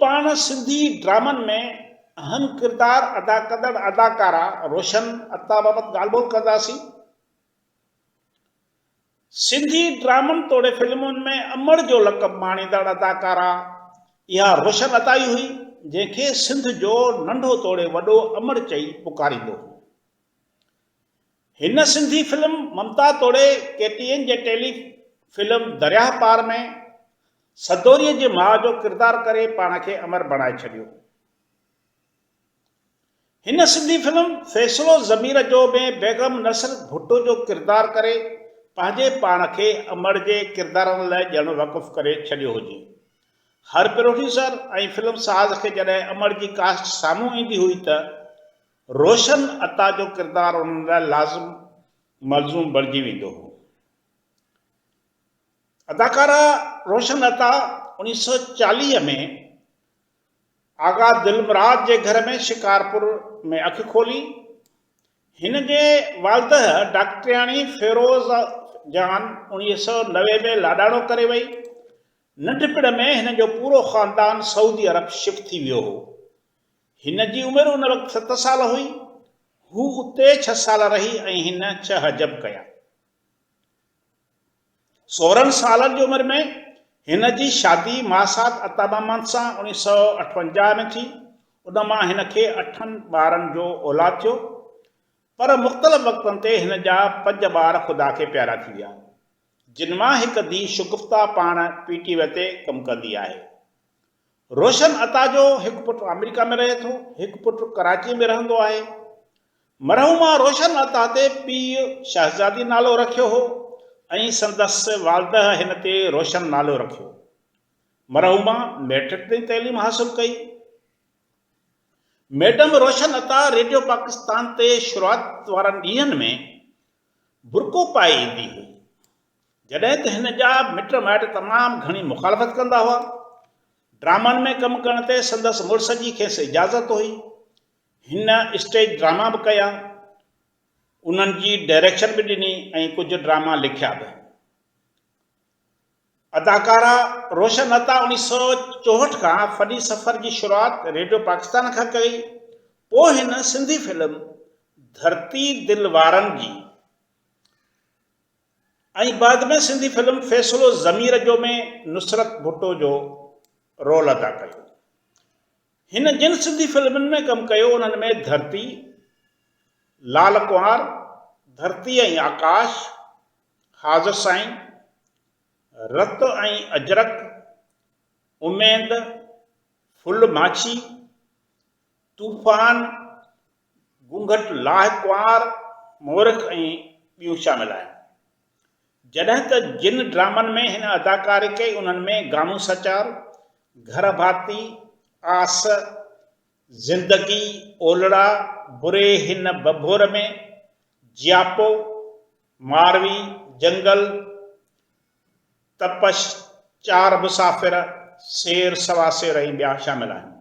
पाण सिंधी ड्रामनि में अहम किरदार अदा कंदड़ अदाकारा रोशन अता बाबति ॻाल्हि ॿोल कंदासीं। सिंधी ड्रामनि तोड़े फिल्मुनि में अमड़ जो लक़ब माणींदड़ अदाकारा इहा रोशन अता ई हुई, जंहिंखे सिंध जो नंढो तोड़े वॾो अमड़ चई पुकारींदो हो। हिन सिंधी फिल्म ममता तोड़े केटीएन जे टेली फिल्म दरिया पार में सदोरीअ जे माउ जो किरदार करे पाण खे अमर बणाए छॾियो। हिन सिंधी फिल्म फ़ैसिलो ज़मीर जो में बेगम नसर भुट्टो जो किरदार करे पंहिंजे पाण खे अमर जे किरदारनि लाइ ॼण वक़ुफ़ करे छॾियो हुजे। हर प्रोड्यूसर ऐं फिल्म साज़ खे जॾहिं अमर जी कास्ट साम्हूं ईंदी हुई त रोशन अता जो किरदार उन्हनि लाइ लाज़िम मलज़ूम बणिजी वेंदो हो। अदाकारा रोशन अता 1940 में आगा दिलमराद जे घर में शिकारपुर में अखि खोली। हिन जे वालदह डॉक्टरियाणी फेरोज़ जान 1990 में लाॾाणो करे वई। नंढपिण में हिन जो पूरो ख़ानदान सऊदी अरब शिफ्ट थी वियो हो। हिन जी उमिरि उन वक़्तु 7 साल हुई। हू उते 6 साल रही ऐं हिन 6 हजब कया। 16 सालनि जी उमिरि में हिन जी शादी मासात अता महमद सां 1958 में थी। उन मां हिन खे 8 ॿारनि जो औलाद थियो, पर मुख़्तलिफ़ वक़्तनि ते हिन जा 5 ॿार ख़ुदा खे प्यारा थी विया, जिन मां हिकु धीउ शुगुफ्ता पाण PTV ते कमु कंदी आहे। रोशन अता जो हिकु पुटु अमेरिका में रहे थो, हिकु पुटु कराची में रहंदो आहे। मरहूमा रोशन अता ते पीउ शहज़ादी नालो रखियो हो ऐं संदसि वालदह हिन ते रोशन नालो रखियो। मरहूमा मैट्रिक ताईं तइलीम हासिल कई। मैडम रोशन अता रेडियो पाकिस्तान ते शुरूआत वारनि ॾींहंनि में बुरको पाए ईंदी हुई, जॾहिं त हिन जा मिट माइट तमामु घणी मुखालफ़त कंदा हुआ। ड्रामनि में कमु करण ते संदसि मुड़ुस जी खेसि इजाज़त हुई। हिन स्टेज ड्रामा बि कया, उन्हनि जी डायरेक्शन बि ॾिनी ऐं कुझु ड्रामा लिखिया बि। अदाकारा रोशन अता 1964 खां फनी सफ़र जी शुरूआत रेडियो पाकिस्तान खां कई। पोइ हिन सिंधी फिल्म धरती दिल वारनि जी ऐं बाद में सिंधी फिल्म फ़ैसिलो ज़मीर जो में नुसरत भुट्टो जो रोल अदा कयो। हिन जिन सिंधी फिल्मुनि में कमु कयो उन्हनि में धरती, लाल कुंवार, धरती ऐं आकाश, हाज़िर साईं, रत ऐं अजरक, उमेद, फुल माछी, तूफ़ान, घूंघट लाह कुंवार, मोरख ऐं ॿियूं शामिल आहिनि। जॾहिं त जिन ड्रामनि में हिन अदाकारी कई उन्हनि में गामू सचार, घर भाती, आस, ज़िंदगी, ओलड़ा, बुरे हिन बबोर में, जियापो, मारवी, जंगल, तपश, 4 मुसाफ़िर, शेर सवा शेर ऐं ॿिया शामिल आहिनि।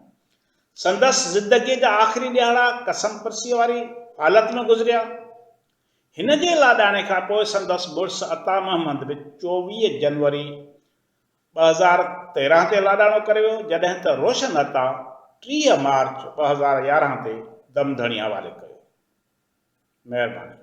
संदसि ज़िंदगीअ जा आख़िरी ॾियारा कसम परसी वारी हालत में गुज़रिया। हिन जे लाॾाणे खां पोइ संदसि मुड़ुस अता महमद बि 24 जनवरी 2013 ते लाॾाणो करे वियो, जॾहिं त रोशन अता 30 मार्च 2011 ते दम धणी हवाले कयो। महिरबानी।